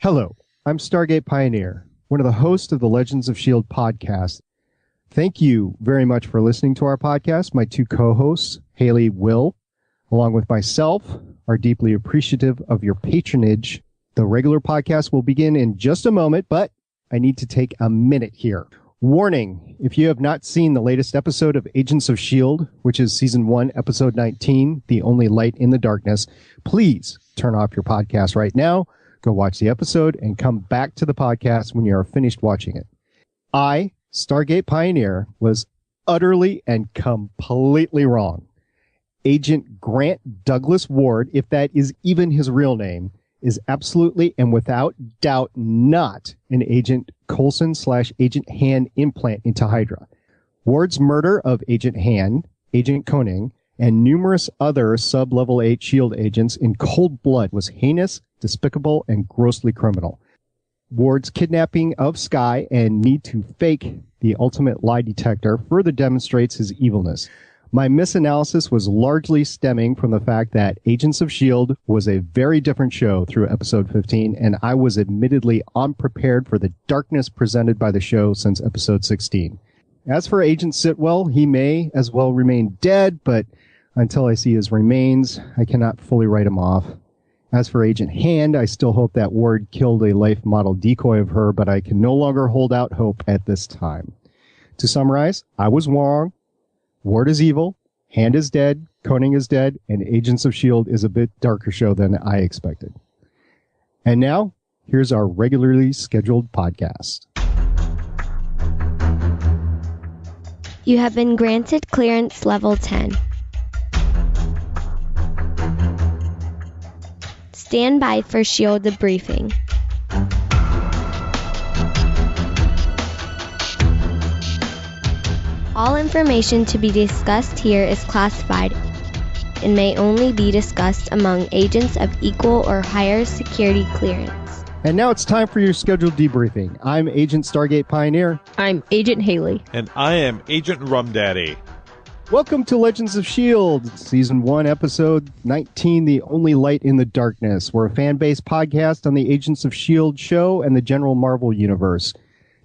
Hello, I'm Stargate Pioneer, one of the hosts of the Legends of S.H.I.E.L.D. podcast. Thank you very much for listening to our podcast. My two co-hosts, Haley, Will, along with myself, are deeply appreciative of your patronage. The regular podcast will begin in just a moment, but I need to take a minute here. Warning, if you have not seen the latest episode of Agents of S.H.I.E.L.D., which is Season 1, Episode 19, The Only Light in the Darkness, please turn off your podcast right now, go watch the episode, and come back to the podcast when you are finished watching it. I, Stargate Pioneer, was utterly and completely wrong. Agent Grant Douglas Ward, if that is even his real name, is absolutely and without doubt not an Agent Coulson/Agent Hand implant into Hydra. Ward's murder of Agent Hand, Agent Koenig, and numerous other sub-level 8 S.H.I.E.L.D. agents in cold blood was heinous, despicable, and grossly criminal. Ward's kidnapping of Skye and need to fake the ultimate lie detector further demonstrates his evilness. My misanalysis was largely stemming from the fact that Agents of S.H.I.E.L.D. was a very different show through episode 15, and I was admittedly unprepared for the darkness presented by the show since episode 16. As for Agent Sitwell, he may as well remain dead, but until I see his remains, I cannot fully write him off. As for Agent Hand, I still hope that Ward killed a life model decoy of her, but I can no longer hold out hope at this time. To summarize, I was wrong. Ward is evil, Hand is dead, Koenig is dead, and Agents of S.H.I.E.L.D. is a bit darker show than I expected. And now, here's our regularly scheduled podcast. You have been granted clearance level 10. Stand by for S.H.I.E.L.D. debriefing. All information to be discussed here is classified and may only be discussed among agents of equal or higher security clearance. And now it's time for your scheduled debriefing. I'm Agent Stargate Pioneer. I'm Agent Haley. And I am Agent Rumdaddy. Welcome to Legends of S.H.I.E.L.D., Season 1, Episode 19, The Only Light in the Darkness. We're a fan-based podcast on the Agents of S.H.I.E.L.D. show and the general Marvel Universe.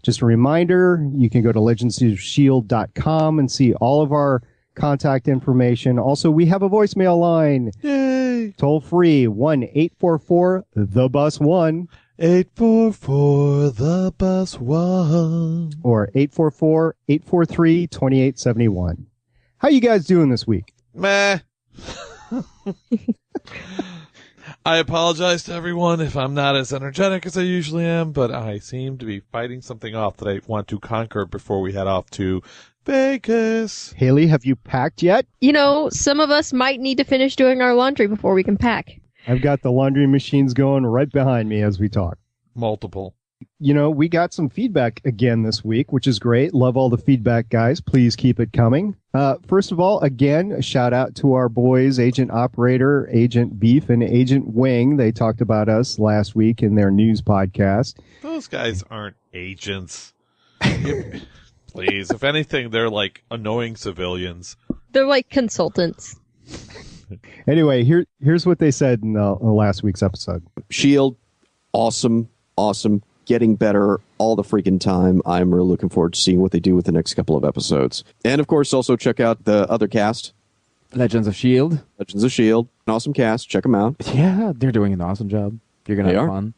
Just a reminder, you can go to legendsofshield.com and see all of our contact information. Also, we have a voicemail line. Yay! Toll free, 1-844-THE-BUS-1. 844-THE-BUS-1. Or 844-843-2871. How you guys doing this week? Meh. I apologize to everyone if I'm not as energetic as I usually am, but I seem to be fighting something off that I want to conquer before we head off to Vegas. Haley, have you packed yet? You know, some of us might need to finish doing our laundry before we can pack. I've got the laundry machines going right behind me as we talk. Multiple. You know, we got some feedback again this week, which is great. Love all the feedback, guys. Please keep it coming. First of all, again, a shout out to our boys, Agent Operator, Agent Beef, and Agent Wing. They talked about us last week in their news podcast. Those guys aren't agents. Please, if anything, they're like annoying civilians. They're like consultants. Anyway, here's what they said in last week's episode. S.H.I.E.L.D., awesome. Getting better all the freaking time. I'm really looking forward to seeing what they do with the next couple of episodes. And, of course, also check out the other cast. Legends of S.H.I.E.L.D. Legends of S.H.I.E.L.D. An awesome cast. Check them out. Yeah, they're doing an awesome job. You're going to have fun.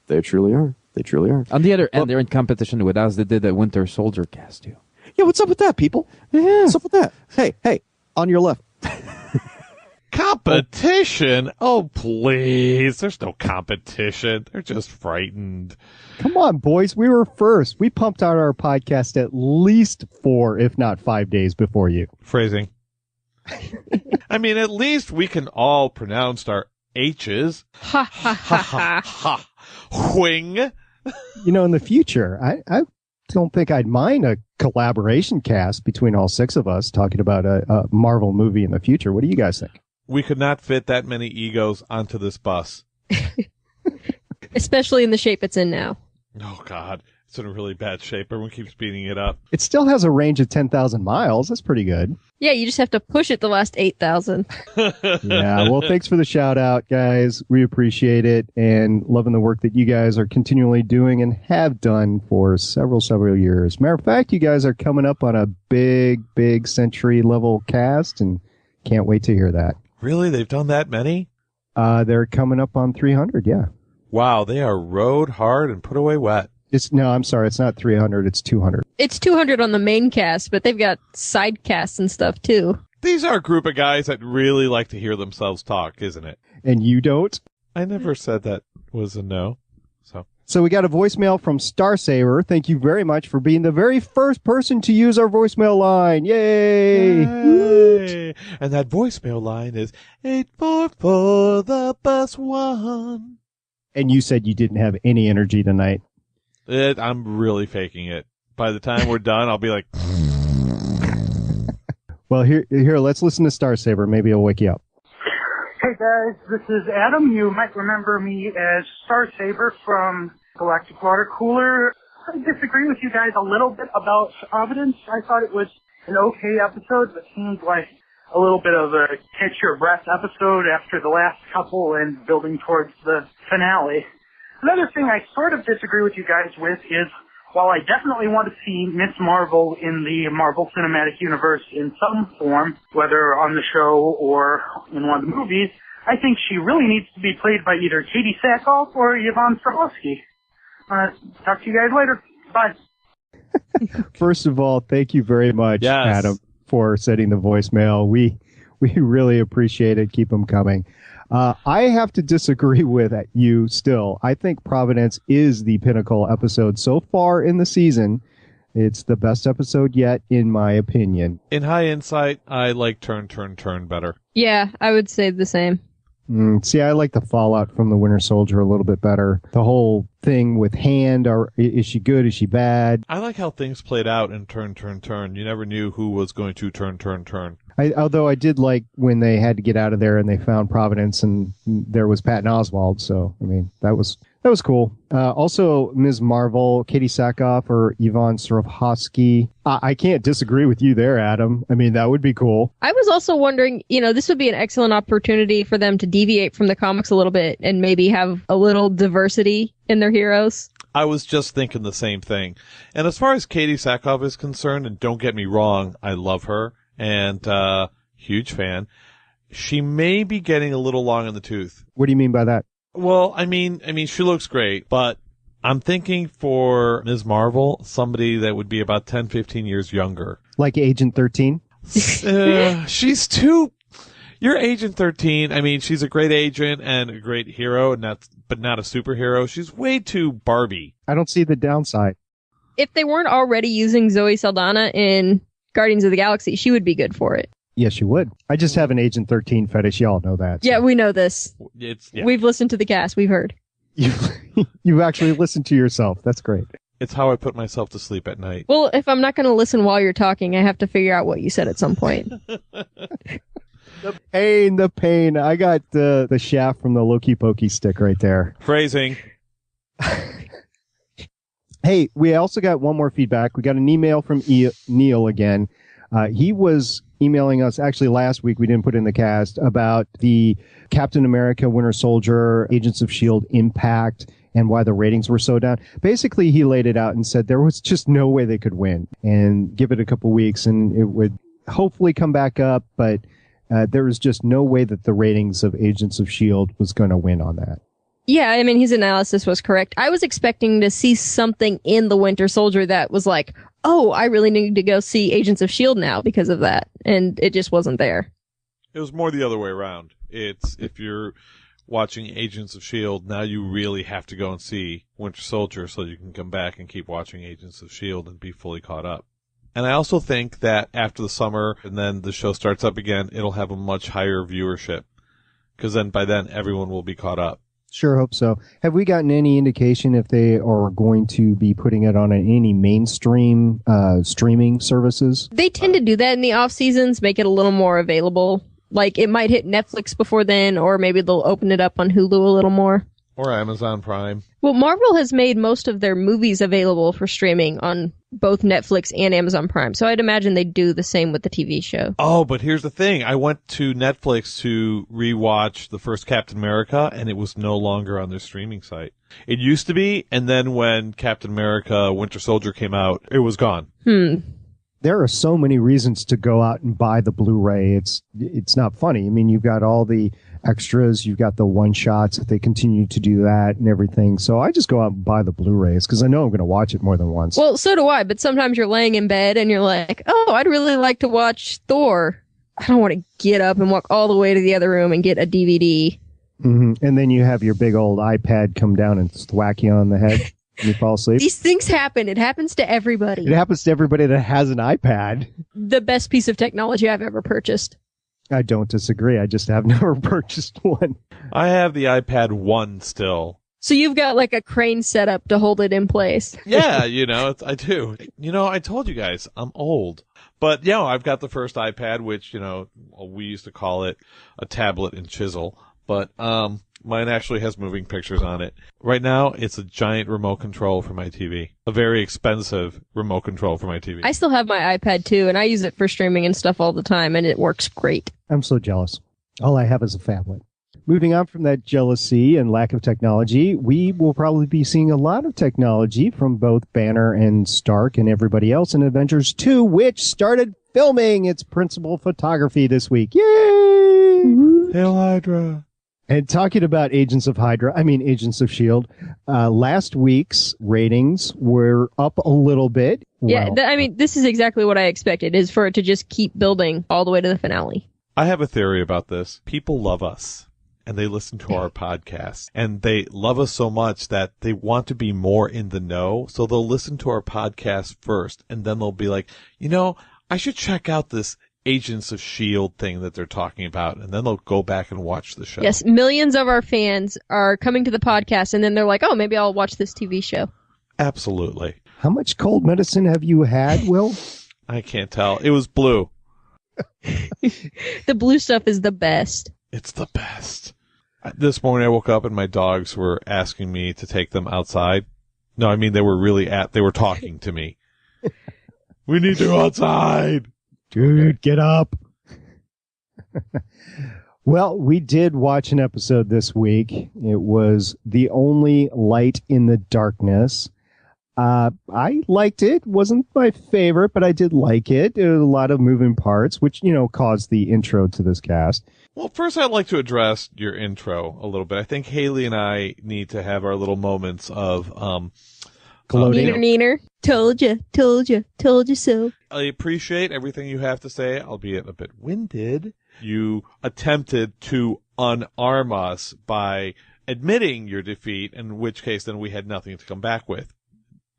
They truly are. On the other end, they're in competition with us. They did a Winter Soldier cast, too. Yeah, what's up with that, people? Yeah. What's up with that? Hey, on your left. Competition? Oh, please. There's no competition. They're just frightened. Come on, boys. We were first. We pumped out our podcast at least 4, if not 5 days before you. Phrasing. I mean, at least we can all pronounce our H's. Ha ha ha ha. Ha. Wing. You know, in the future, I don't think I'd mind a collaboration cast between all 6 of us talking about a Marvel movie in the future. What do you guys think? We could not fit that many egos onto this bus. Especially in the shape it's in now. Oh, God. It's in really bad shape. Everyone keeps beating it up. It still has a range of 10,000 miles. That's pretty good. Yeah, you just have to push it the last 8,000. Yeah, well, thanks for the shout out, guys. We appreciate it and loving the work that you guys are continually doing and have done for several years. Matter of fact, you guys are coming up on a big century level cast and can't wait to hear that. Really? They've done that many? They're coming up on 300, yeah. Wow, they are rode hard and put away wet. I'm sorry, it's not 300, it's 200. It's 200 on the main cast, but they've got side casts and stuff, too. These are a group of guys that really like to hear themselves talk, isn't it? And you don't? I never said that was a no. So we got a voicemail from Starsaver. Thank you very much for being the very first person to use our voicemail line. Yay! Yay! And that voicemail line is 844 the best one. And you said you didn't have any energy tonight. I'm really faking it. By the time we're done, I'll be like... Well, here, let's listen to Starsaver. Maybe it'll wake you up. Hey guys, this is Adam. You might remember me as Starsaver from Galactic Water Cooler. I disagree with you guys a little bit about Providence. I thought it was an okay episode, but seemed like a little bit of a catch your breath episode after the last couple and building towards the finale. Another thing I sort of disagree with you guys with is, while I definitely want to see Miss Marvel in the Marvel Cinematic Universe in some form, whether on the show or in one of the movies, I think she really needs to be played by either Katie Sackhoff or Yvonne Strahovski. Talk to you guys later. Bye. First of all, thank you very much, Yes. Adam, for sending the voicemail. We really appreciate it. Keep them coming. I have to disagree with you still. I think Providence is the pinnacle episode so far in the season. It's the best episode yet, in my opinion. In High Insight, I like Turn better. Yeah, I would say the same. See, I like the fallout from the Winter Soldier a little bit better. The whole thing with Hand, is she good, is she bad? I like how things played out in Turn. You never knew who was going to turn. Although I did like when they had to get out of there and they found Providence and there was Patton Oswalt. So, I mean, that was cool. Also, Ms. Marvel, Katie Sackhoff or Yvonne Strahovski. I can't disagree with you there, Adam. I mean, that would be cool. I was also wondering, this would be an excellent opportunity for them to deviate from the comics a little bit and maybe have a little diversity in their heroes. I was just thinking the same thing. And as far as Katie Sackhoff is concerned, and don't get me wrong, I love her and huge fan. She may be getting a little long in the tooth. What do you mean by that? Well, I mean, she looks great, but I'm thinking for Ms. Marvel, somebody that would be about 10, 15 years younger. Like Agent 13? She's too... You're Agent 13. I mean, she's a great agent and a great hero, but not a superhero. She's way too Barbie. I don't see the downside. If they weren't already using Zoe Saldana in Guardians of the Galaxy, she would be good for it. Yes, you would. I just have an Agent 13 fetish. Y'all know that. So. Yeah, we know this. Yeah. We've listened to the cast. We've heard. You've actually listened to yourself. That's great. It's how I put myself to sleep at night. Well, if I'm not going to listen while you're talking, I have to figure out what you said at some point. The pain. I got the shaft from the Loki Pokey stick right there. Phrasing. Hey, we also got one more feedback. We got an email from Neil again. He was emailing us actually last week. We didn't put in the cast about the Captain America, Winter Soldier, Agents of S.H.I.E.L.D. impact and why the ratings were so down. Basically, he laid it out and said there was just no way they could win and give it a couple weeks and it would hopefully come back up. But there was just no way that the ratings of Agents of S.H.I.E.L.D. was going to win on that. Yeah, I mean, his analysis was correct. I was expecting to see something in the Winter Soldier that was like, oh, I really need to go see Agents of S.H.I.E.L.D. now because of that. And it just wasn't there. It was more the other way around. It's if you're watching Agents of S.H.I.E.L.D., now you really have to go and see Winter Soldier so you can come back and keep watching Agents of S.H.I.E.L.D. and be fully caught up. And I also think that after the summer and then the show starts up again, it'll have a much higher viewership because then by then everyone will be caught up. Sure hope so. Have we gotten any indication if they are going to be putting it on any mainstream streaming services? They tend to do that in the off seasons, make it a little more available. Like it might hit Netflix before then, or maybe they'll open it up on Hulu a little more. Or Amazon Prime. Well, Marvel has made most of their movies available for streaming on both Netflix and Amazon Prime, so I'd imagine they'd do the same with the TV show. Oh, but here's the thing. I went to Netflix to rewatch the first Captain America, and it was no longer on their streaming site. It used to be, and then when Captain America Winter Soldier came out, it was gone. There are so many reasons to go out and buy the Blu-ray. It's not funny. I mean, you've got all the extras, you've got the one-shots if they continue to do that and everything. So I just go out and buy the Blu-rays because I know I'm going to watch it more than once. Well, so do I, but sometimes you're laying in bed and you're like, oh, I'd really like to watch Thor. I don't want to get up and walk all the way to the other room and get a DVD. Mm-hmm. And then you have your big old iPad come down and thwack you on the head. You fall asleep. These things happen. It happens to everybody. It happens to everybody that has an iPad. The best piece of technology I've ever purchased. I don't disagree. I just have never purchased one. I have the iPad 1 still. So you've got like a crane set up to hold it in place. Yeah, I do. I told you guys, I'm old. But, I've got the first iPad, which, we used to call it a tablet and chisel. But, mine actually has moving pictures on it. Right now, it's a giant remote control for my TV. A very expensive remote control for my TV. I still have my iPad too, and I use it for streaming and stuff all the time, and it works great. I'm so jealous. All I have is a phablet. Moving on from that jealousy and lack of technology, we will probably be seeing a lot of technology from both Banner and Stark and everybody else in Avengers 2, which started filming its principal photography this week. Yay! Hail Hydra! And talking about Agents of S.H.I.E.L.D., last week's ratings were up a little bit. Yeah, this is exactly what I expected, is for it to just keep building all the way to the finale. I have a theory about this. People love us, and they listen to our podcast, and they love us so much that they want to be more in the know, so they'll listen to our podcast first, and then they'll be like, I should check out this Agents of S.H.I.E.L.D. thing that they're talking about, and then they'll go back and watch the show. Yes, millions of our fans are coming to the podcast, and then they're like, oh, maybe I'll watch this TV show. Absolutely. How much cold medicine have you had, Will? I can't tell. It was blue. The blue stuff is the best. It's the best. This morning I woke up and my dogs were asking me to take them outside. No, I mean, they were talking to me. We need to go outside. Dude, get up. Well, we did watch an episode this week. It was The Only Light in the Darkness. I liked it. Wasn't my favorite, but I did like it. There was a lot of moving parts, which, caused the intro to this cast. Well, first I'd like to address your intro a little bit. I think Haley and I need to have our little moments of Neener. Told you so. I appreciate everything you have to say, albeit a bit winded. You attempted to unarm us by admitting your defeat, in which case then we had nothing to come back with.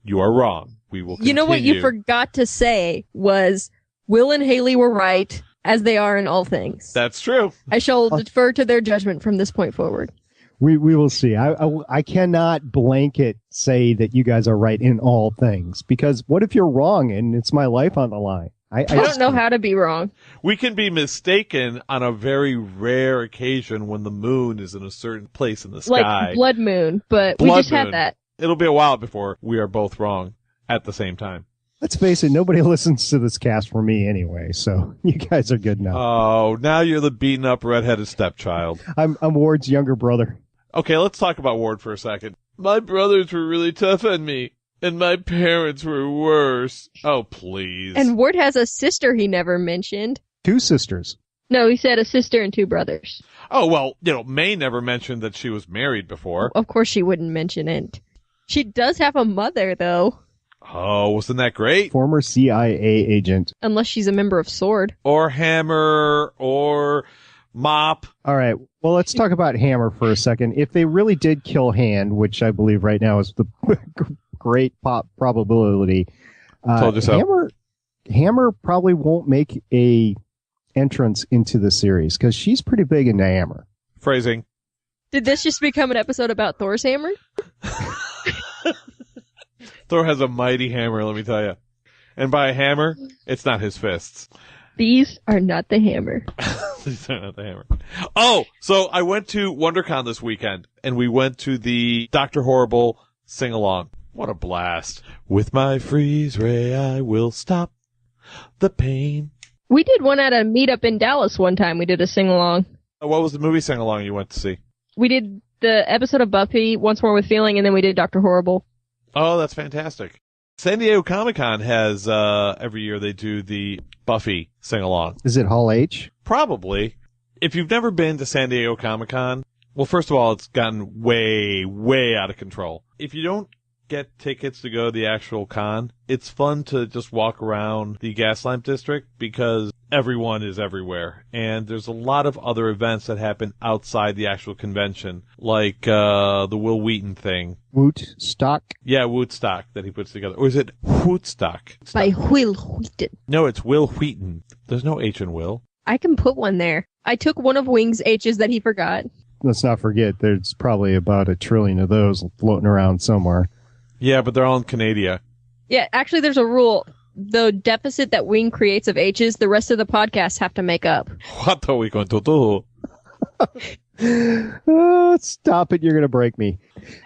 You are wrong. We will continue. You know what you forgot to say was Will and Haley were right, as they are in all things. That's true. I shall defer to their judgment from this point forward. We will see. I cannot blanket say that you guys are right in all things, because what if you're wrong and it's my life on the line? I don't know how to be wrong. We can be mistaken on a very rare occasion when the moon is in a certain place in the sky. Like blood moon, but we just had that. It'll be a while before we are both wrong at the same time. Let's face it, nobody listens to this cast for me anyway, so you guys are good enough. Oh, now you're the beaten up redheaded stepchild. I'm Ward's younger brother. Okay, let's talk about Ward for a second. My brothers were really tough on me, and my parents were worse. Oh, please. And Ward has a sister he never mentioned. 2 sisters. No, he said a sister and 2 brothers. Oh, well, May never mentioned that she was married before. Of course she wouldn't mention it. She does have a mother, though. Oh, wasn't that great? Former CIA agent. Unless she's a member of SWORD. Or Hammer, or Mop. All right. Well, let's talk about Hammer for a second. If they really did kill Hand, which I believe right now is the great probability, Told you so. Hammer probably won't make a entrance into the series because she's pretty big into Hammer. Phrasing. Did this just become an episode about Thor's hammer? Thor has a mighty hammer, let me tell you. And by a hammer, it's not his fists. These are not the hammer. He's not the hammer. Oh, so I went to WonderCon this weekend, and we went to the Dr. Horrible sing-along. What a blast. With my freeze ray, I will stop the pain. We did one at a meetup in Dallas one time. We did a sing-along. What was the movie sing-along you went to see? We did the episode of Buffy, Once More with Feeling, and then we did Dr. Horrible. Oh, that's fantastic. San Diego Comic-Con has, every year they do the Buffy sing-along. Is it Hall H? Probably. If you've never been to San Diego Comic-Con, well, first of all, it's gotten way, way out of control. If you don't get tickets to go to the actual con, it's fun to just walk around the Gaslamp District because everyone is everywhere. And there's a lot of other events that happen outside the actual convention, like the Will Wheaton thing. Wootstock? Yeah, Wootstock that he puts together. Or is it Wootstock? By Will Wheaton. No, it's Will Wheaton. There's no H in Will. I can put one there. I took one of Wing's H's that he forgot. Let's not forget, there's probably about 1 trillion of those floating around somewhere. Yeah, but they're all in Canada. Yeah, actually, there's a rule. The deficit that Wing creates of H's, the rest of the podcasts have to make up. What are we going to do? Oh, stop it. You're going to break me.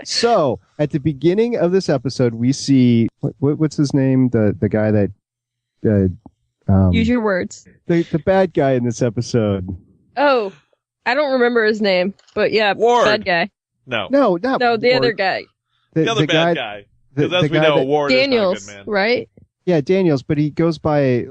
So, at the beginning of this episode, we see, what's his name? The guy that... Use your words. The bad guy in this episode. Oh, I don't remember his name, but yeah, Ward. bad guy. No, the Ward. other guy. the other bad guy. Because as we know, Ward Daniels, is not a good man. right? Yeah, Daniels, but he goes by,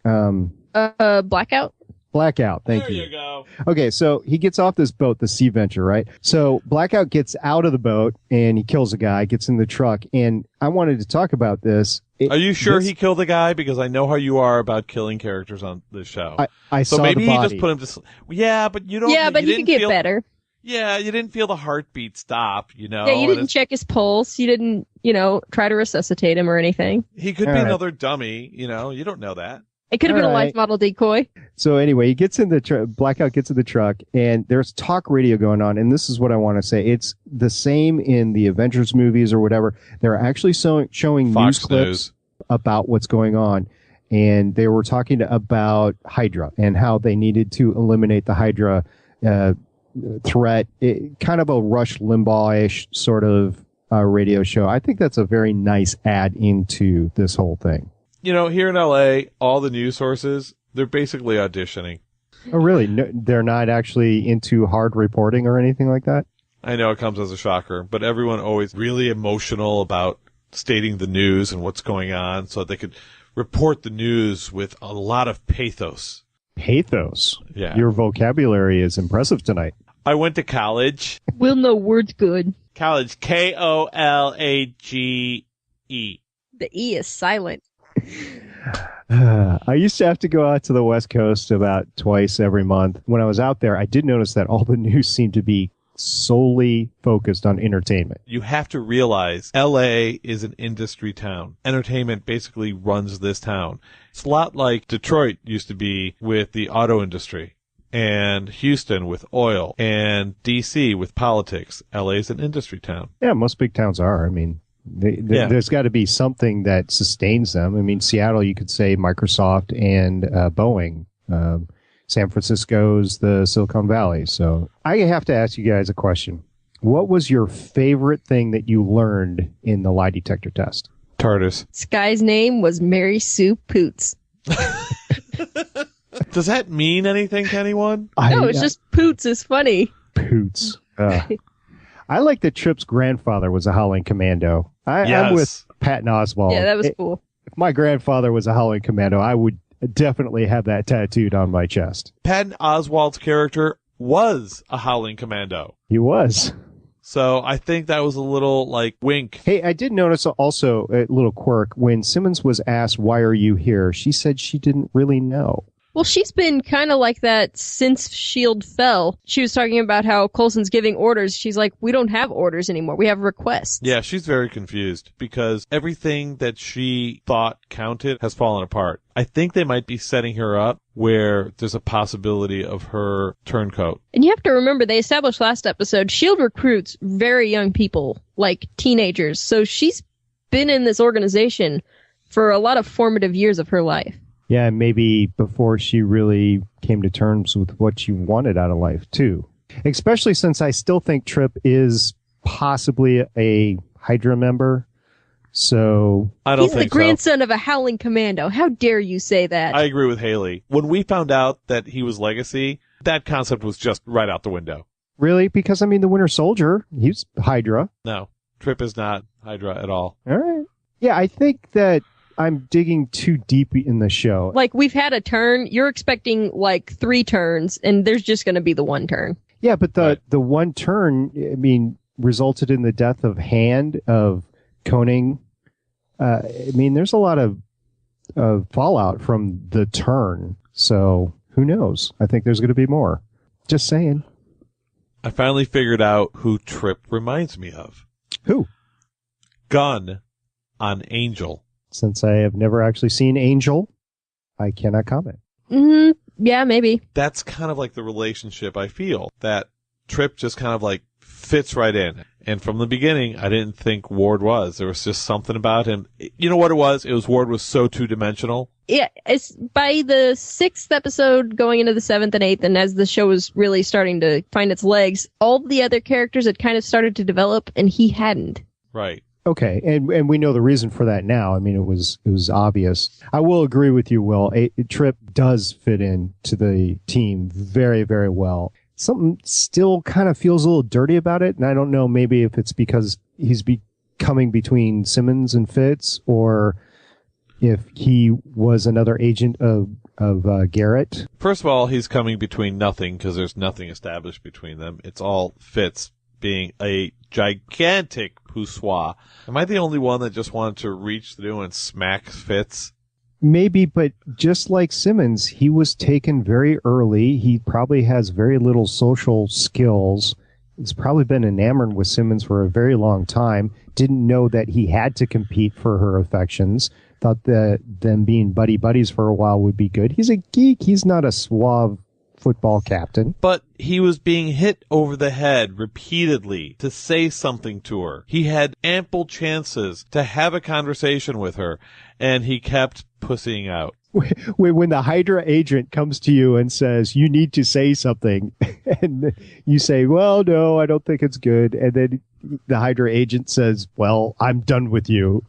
Blackout? Blackout. Thank There you go. Okay, so he gets off this boat, the Sea Venture, right? So Blackout gets out of the boat and he kills a guy, gets in the truck, and I wanted to talk about this. Are you sure he killed a guy? Because I know how you are about killing characters on this show. I so saw maybe the he body. just put him to. Yeah, but you don't. Yeah, but he didn't could get feel, better. Yeah, you didn't feel the heartbeat stop. You know. Yeah, you and didn't check his pulse. You didn't, try to resuscitate him or anything. He could All be right. another dummy. You don't know that. It could have All been a right. life model decoy. So anyway, he gets in the Blackout gets in the truck, and there's talk radio going on, and this is what I want to say. It's the same in the Avengers movies or whatever. They're actually showing Fox news clips News. about what's going on, and they were talking about Hydra and how they needed to eliminate the Hydra threat. Kind of a Rush Limbaugh-ish sort of radio show. I think that's a very nice add into this whole thing. Here in LA, all the news sources, they're basically auditioning. Oh, really? No, they're not actually into hard reporting or anything like that? I know it comes as a shocker, but everyone always really emotional about stating the news and what's going on so that they could report the news with a lot of pathos. Pathos? Yeah. Your vocabulary is impressive tonight. I went to college. We'll know words good. College, Kolage. The E is silent. I used to have to go out to the West Coast about twice every month. When I was out there, I did notice that all the news seemed to be solely focused on entertainment. You have to realize LA is an industry town. Entertainment basically runs this town. It's a lot like Detroit used to be with the auto industry, and Houston with oil, and DC with politics. LA is an industry town. Yeah, most big towns are. I mean, there's got to be something that sustains them. I mean, Seattle, you could say Microsoft and Boeing. San Francisco's the Silicon Valley. So I have to ask you guys a question. What was your favorite thing that you learned in the lie detector test? TARDIS. This guy's name was Mary Sue Poots. Does that mean anything to anyone? No, it's just Poots is funny. Poots. I like that Tripp's grandfather was a Howling Commando. I'm Yes. with Patton Oswalt. Yeah, that was cool. If my grandfather was a Howling Commando, I would definitely have that tattooed on my chest. Patton Oswalt's character was a Howling Commando. He was. So I think that was a little wink. Hey, I did notice also a little quirk. When Simmons was asked, "Why are you here?" she said she didn't really know. Well, she's been kind of like that since S.H.I.E.L.D. fell. She was talking about how Coulson's giving orders. She's like, we don't have orders anymore. We have requests. Yeah, she's very confused because everything that she thought counted has fallen apart. I think they might be setting her up where there's a possibility of her turncoat. And you have to remember, they established last episode, S.H.I.E.L.D. recruits very young people, like teenagers. So she's been in this organization for a lot of formative years of her life. Yeah, maybe before she really came to terms with what she wanted out of life, too. Especially since I still think Trip is possibly a Hydra member. So I don't He's think the grandson of a howling commando. How dare you say that? I agree with Haley. When we found out that he was Legacy, that concept was just right out the window. really, because I mean, the Winter Soldier, he's Hydra. No, Trip is not Hydra at all. All right. Yeah, I think that I'm digging too deep in the show. Like, we've had a turn. You're expecting, like, 3 turns, and there's just going to be the 1 turn. Yeah, but the one turn, I mean, resulted in the death of Hand, of Koning. I mean, there's a lot of fallout from the turn. So who knows? I think there's going to be more. Just saying. I finally figured out who Trip reminds me of. Who? Gunn on Angel. Since I have never actually seen Angel, I cannot comment. Yeah, maybe. That's kind of like the relationship I feel. That Trip just kind of like fits right in. And from the beginning, I didn't think Ward was. There was just something about him. You know what it was? It was Ward was so two-dimensional. Yeah, it's by the 6th episode going into the 7th and 8th, and as the show was really starting to find its legs, all the other characters had kind of started to develop, and he hadn't. Right. Okay, and we know the reason for that now. I mean, it was obvious. I will agree with you, Will. Trip does fit in to the team very, very well. Something still kind of feels a little dirty about it, and I don't know maybe if it's because he's coming between Simmons and Fitz, or if he was another agent of Garrett. First of all, he's coming between nothing because there's nothing established between them. It's all Fitz being a gigantic poussoir. Am I the only one that just wanted to reach through and smack Fitz? Maybe, but just like Simmons, he was taken very early. He probably has very little social skills. He's probably been enamored with Simmons for a very long time. Didn't know that he had to compete for her affections. Thought that them being buddies for a while would be good. He's a geek. He's not a suave football captain. But he was being hit over the head repeatedly to say something to her. He had ample chances to have a conversation with her, and he kept pussying out. When the Hydra agent comes to you and says, you need to say something, and you say, well, no, I don't think it's good. And then the Hydra agent says, well, I'm done with you.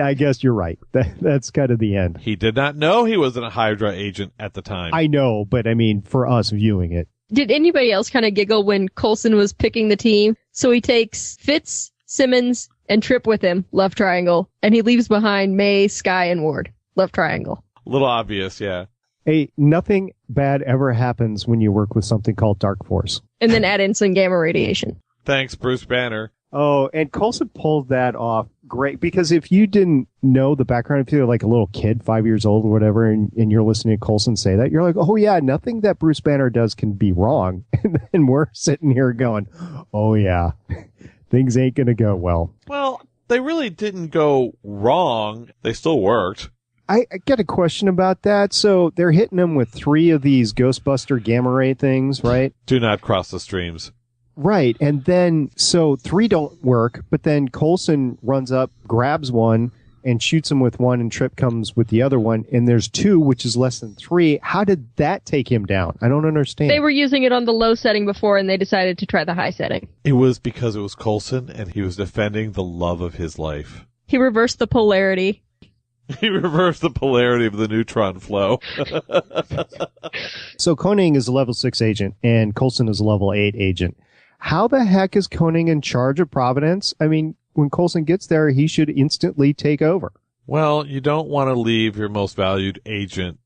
I guess you're right. That's kind of the end. He did not know he was a Hydra agent at the time. I know, but I mean, for us viewing it. Did anybody else kind of giggle when Coulson was picking the team? So he takes Fitz, Simmons, and Trip with him, left triangle, and he leaves behind May, Sky, and Ward, left triangle. A little obvious, yeah. Hey, nothing bad ever happens when you work with something called Dark Force. And then add in some gamma radiation. Thanks, Bruce Banner. Oh, and Coulson pulled that off great, because if you didn't know the background, if you're like a little kid, 5 years old or whatever, and you're listening to Coulson say that, you're like, oh yeah, nothing that Bruce Banner does can be wrong. And then we're sitting here going, oh yeah, things ain't going to go well. Well, they really didn't go wrong. They still worked. I get a question about that. So they're hitting them with 3 of these Ghostbuster gamma ray things, right? Do not cross the streams. Right. And then, so 3 don't work, but then Coulson runs up, grabs one, and shoots him with one, and Trip comes with the other one, and there's 2, which is less than 3. How did that take him down? I don't understand. They were using it on the low setting before, and they decided to try the high setting. It was because it was Coulson, and he was defending the love of his life. He reversed the polarity. He reversed the polarity of the neutron flow. So Koning is a level 6 agent, and Coulson is a level 8 agent. How the heck is Koning in charge of Providence? I mean, when Coulson gets there, he should instantly take over. Well, you don't want to leave your most valued agent,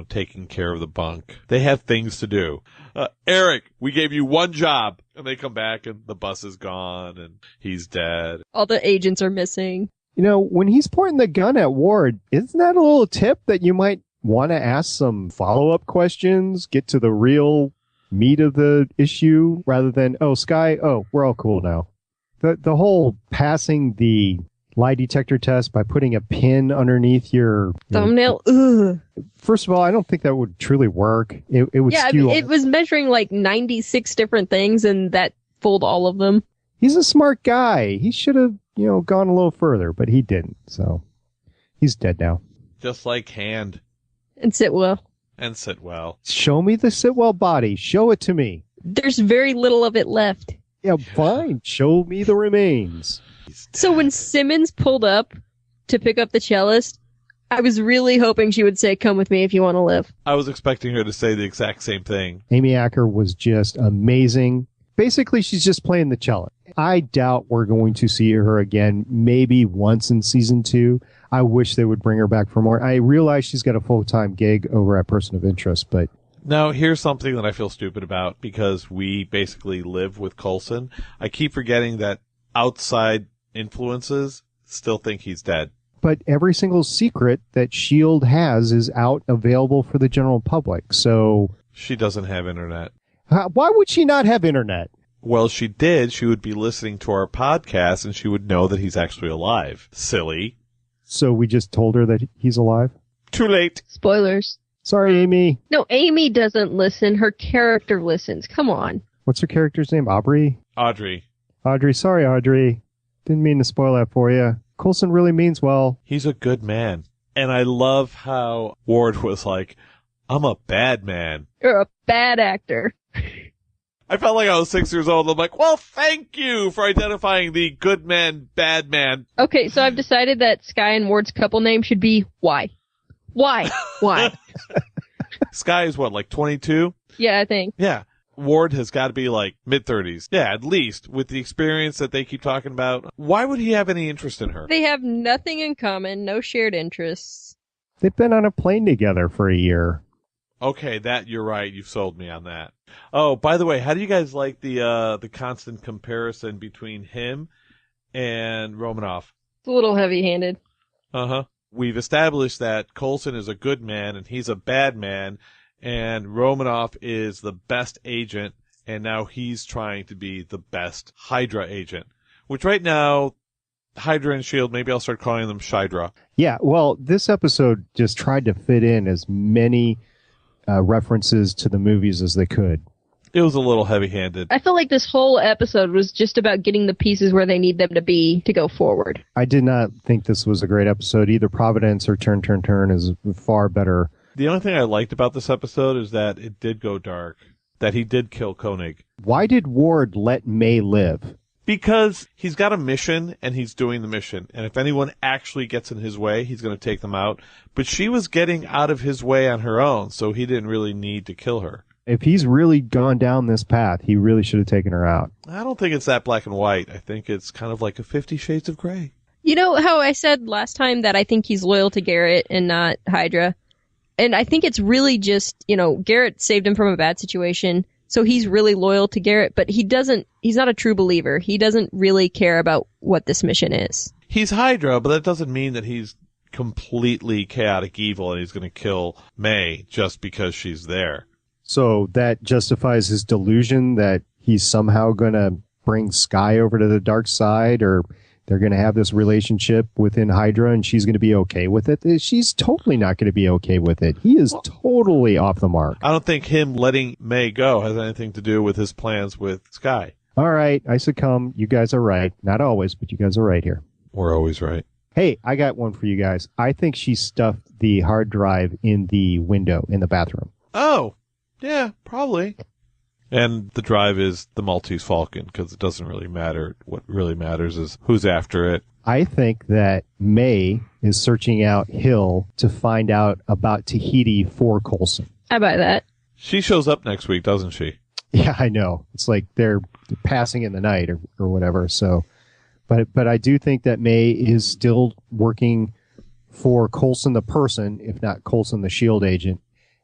taking care of the bunk. They have things to do. Eric, we gave you one job. And they come back and the bus is gone and he's dead. All the agents are missing. When he's pointing the gun at Ward, isn't that a little tip that you might want to ask some follow-up questions, get to the real meat of the issue, rather than, oh, Sky, oh, we're all cool now. The whole passing the lie detector test by putting a pin underneath your thumbnail. Ugh. First of all, I don't think that would truly work. It would skew. It was measuring like 96 different things, and that fooled all of them. He's a smart guy. He should have, gone a little further, but he didn't. So he's dead now. Just like Hand. And Sitwell. And Sitwell. Show me the Sitwell body. Show it to me. There's very little of it left. Yeah, fine. Show me the remains. So when Simmons pulled up to pick up the cellist, I was really hoping she would say, "Come with me if you want to live." I was expecting her to say the exact same thing. Amy Acker was just amazing. Basically, she's just playing the cello. I doubt we're going to see her again, maybe once in season 2. I wish they would bring her back for more. I realize she's got a full-time gig over at Person of Interest, but... Now, here's something that I feel stupid about because we basically live with Coulson. I keep forgetting that outside influences still think he's dead. But every single secret that S.H.I.E.L.D. has is out, available for the general public, so... She doesn't have internet. Why would she not have internet? Well, she did. She would be listening to our podcast, and she would know that he's actually alive. Silly. So we just told her that he's alive? Too late. Spoilers. Sorry, Amy. No, Amy doesn't listen. Her character listens. Come on. What's her character's name? Audrey? Audrey. Audrey. Sorry, Audrey. Didn't mean to spoil that for you. Coulson really means well. He's a good man. And I love how Ward was like, I'm a bad man. You're a bad actor. I felt like I was 6 years old. I'm like, well, thank you for identifying the good man, bad man. Okay, so I've decided that Skye and Ward's couple name should be Why. Why? Why? Skye is what, like 22? Yeah, I think. Yeah. Ward has got to be like mid-30s. Yeah, at least, with the experience that they keep talking about. Why would he have any interest in her? They have nothing in common, no shared interests. They've been on a plane together for a year. Okay, that you're right. You've sold me on that. Oh, by the way, how do you guys like the constant comparison between him and Romanoff? It's a little heavy-handed. Uh-huh. We've established that Coulson is a good man and he's a bad man, and Romanoff is the best agent, and now he's trying to be the best Hydra agent. Which right now, Hydra and S.H.I.E.L.D., maybe I'll start calling them Shydra. Yeah, well, this episode just tried to fit in as many references to the movies as they could. It was a little heavy-handed. I feel like this whole episode was just about getting the pieces where they need them to be to go forward. I did not think this was a great episode. Either Providence or Turn, Turn, Turn is far better. The only thing I liked about this episode is that it did go dark. That he did kill Koenig. Why did Ward let May live? Because he's got a mission, and he's doing the mission. And if anyone actually gets in his way, he's going to take them out. But she was getting out of his way on her own, so he didn't really need to kill her. If he's really gone down this path, he really should have taken her out. I don't think it's that black and white. I think it's kind of like a 50 Shades of Grey. You know how I said last time that I think he's loyal to Garrett and not Hydra? And I think it's really just, Garrett saved him from a bad situation, so he's really loyal to Garrett, but he's not a true believer. He doesn't really care about what this mission is. He's Hydra, but that doesn't mean that he's completely chaotic evil and he's going to kill May just because she's there. So that justifies his delusion that he's somehow going to bring Skye over to the dark side, or they're going to have this relationship within Hydra and she's going to be okay with it. She's totally not going to be okay with it. He is totally off the mark. I don't think him letting May go has anything to do with his plans with Skye. All right, I succumb. You guys are right. Not always, but you guys are right here. We're always right. Hey, I got one for you guys. I think she stuffed the hard drive in the window in the bathroom. Oh, yeah, probably. And the drive is the Maltese Falcon, because it doesn't really matter. What really matters is who's after it. I think that May is searching out Hill to find out about Tahiti for Coulson. I buy that. She shows up next week, doesn't she? Yeah, I know. It's like they're passing in the night or whatever. So, but I do think that May is still working for Coulson the person, if not Coulson the S.H.I.E.L.D. agent.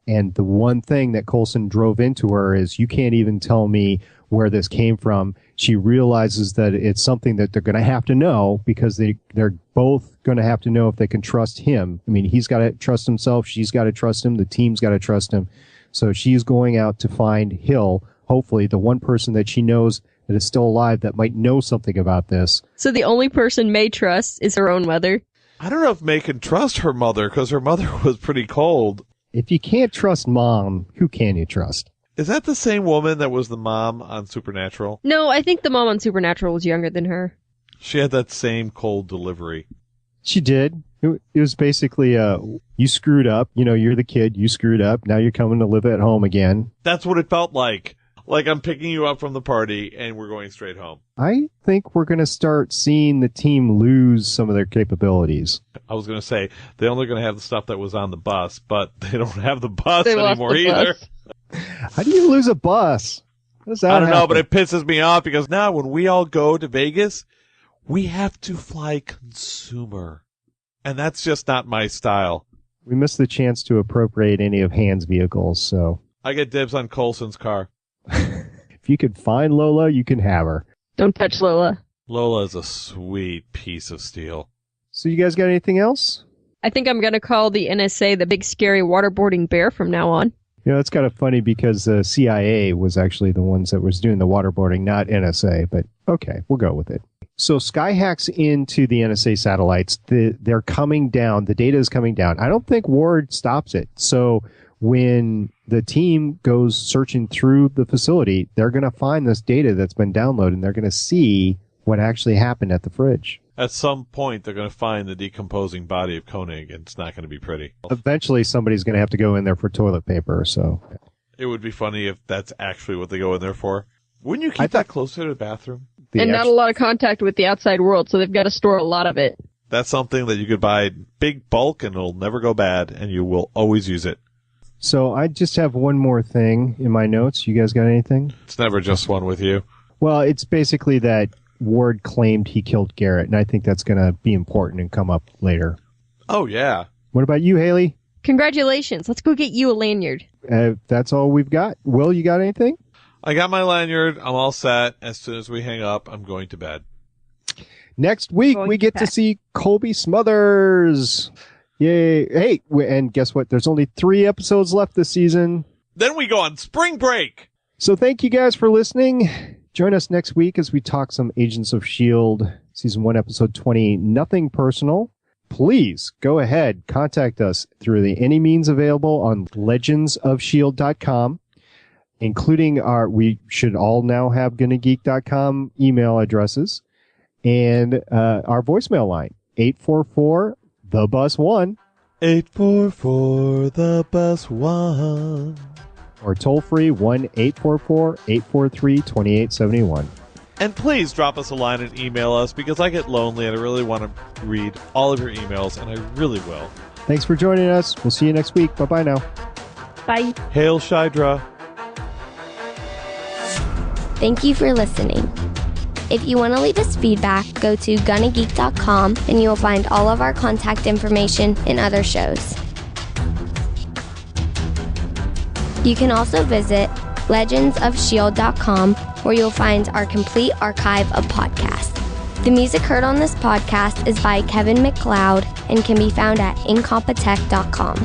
And the one thing that Coulson drove into her is, you can't even tell me where this came from. She realizes that it's something that they're going to have to know, because they're both going to have to know if they can trust him. I mean, he's got to trust himself. She's got to trust him. The team's got to trust him. So she's going out to find Hill, hopefully the one person that she knows that is still alive that might know something about this. So the only person May trusts is her own mother? I don't know if May can trust her mother, because her mother was pretty cold. If you can't trust Mom, who can you trust? Is that the same woman that was the mom on Supernatural? No, I think the mom on Supernatural was younger than her. She had that same cold delivery. She did, It was basically, you screwed up. You know, you're the kid. You screwed up. Now you're coming to live at home again. That's what it felt like. Like I'm picking you up from the party and we're going straight home. I think we're going to start seeing the team lose some of their capabilities. I was going to say, they're only going to have the stuff that was on the bus, but they don't have the bus They lost anymore the either. bus. How do you lose a bus? How does that I don't know, happen? but it pisses me off because now when we all go to Vegas, we have to fly consumer. And that's just not my style. We missed the chance to appropriate any of Han's vehicles, so I get dibs on Coulson's car. if you could find Lola, you can have her. Don't touch Lola. Lola is a sweet piece of steel. So you guys got anything else? I think I'm going to call the NSA the big scary waterboarding bear from now on. You know, it's kind of funny because the CIA was actually the ones that was doing the waterboarding, not NSA, but okay, we'll go with it. So Sky hacks into the NSA satellites. They're coming down. The data is coming down. I don't think Ward stops it. So when the team goes searching through the facility, they're going to find this data that's been downloaded, and they're going to see what actually happened at the fridge. At some point, they're going to find the decomposing body of Koenig, and it's not going to be pretty. Eventually, somebody's going to have to go in there for toilet paper, so. It would be funny if that's actually what they go in there for. Wouldn't you keep that closer to the bathroom? Not a lot of contact with the outside world, so they've got to store a lot of it. That's something that you could buy in big bulk, and it'll never go bad, and you will always use it. So I just have one more thing in my notes. You guys got anything? It's never just one with you. Well, it's basically that Ward claimed he killed Garrett, and I think that's going to be important and come up later. Oh, yeah. What about you, Haley? Congratulations. Let's go get you a lanyard. That's all we've got. Will, you got anything? I got my lanyard. I'm all set. As soon as we hang up, I'm going to bed. Next week, we get to see Colby Smothers. Yay. Hey, and guess what? There's only 3 episodes left this season. Then we go on spring break. So thank you guys for listening. Join us next week as we talk some Agents of S.H.I.E.L.D. Season 1, Episode 20, Nothing Personal. Please go ahead, contact us through any means available on legendsofshield.com, including we should all now have GonnaGeek.com email addresses, and our voicemail line, 844-THE-BUS-1. 844-THE-BUS-1. Or toll free 1-844-843-2871. And please drop us a line and email us because I get lonely and I really want to read all of your emails, and I really will. Thanks for joining us. We'll see you next week. Bye-bye now. Bye. Hail Shydra. Thank you for listening. If you want to leave us feedback, go to GonnaGeek.com and you will find all of our contact information and other shows. You can also visit legendsofshield.com where you'll find our complete archive of podcasts. The music heard on this podcast is by Kevin MacLeod and can be found at incompetech.com.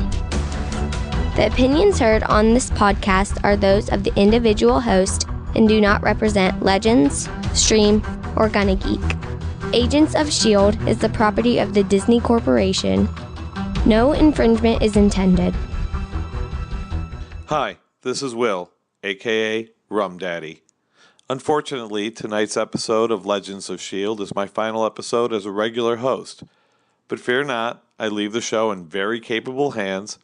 The opinions heard on this podcast are those of the individual host and do not represent Legends, Stream, or GonnaGeek. Agents of S.H.I.E.L.D. is the property of the Disney Corporation. No infringement is intended. Hi, this is Will, a.k.a. Rum Daddy. Unfortunately, tonight's episode of Legends of S.H.I.E.L.D. is my final episode as a regular host. But fear not, I leave the show in very capable hands.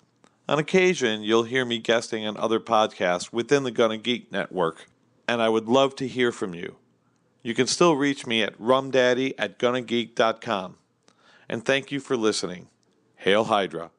On occasion, you'll hear me guesting on other podcasts within the GonnaGeek network, and I would love to hear from you. You can still reach me at rumdaddy@gonnageek.com. And thank you for listening. Hail Hydra.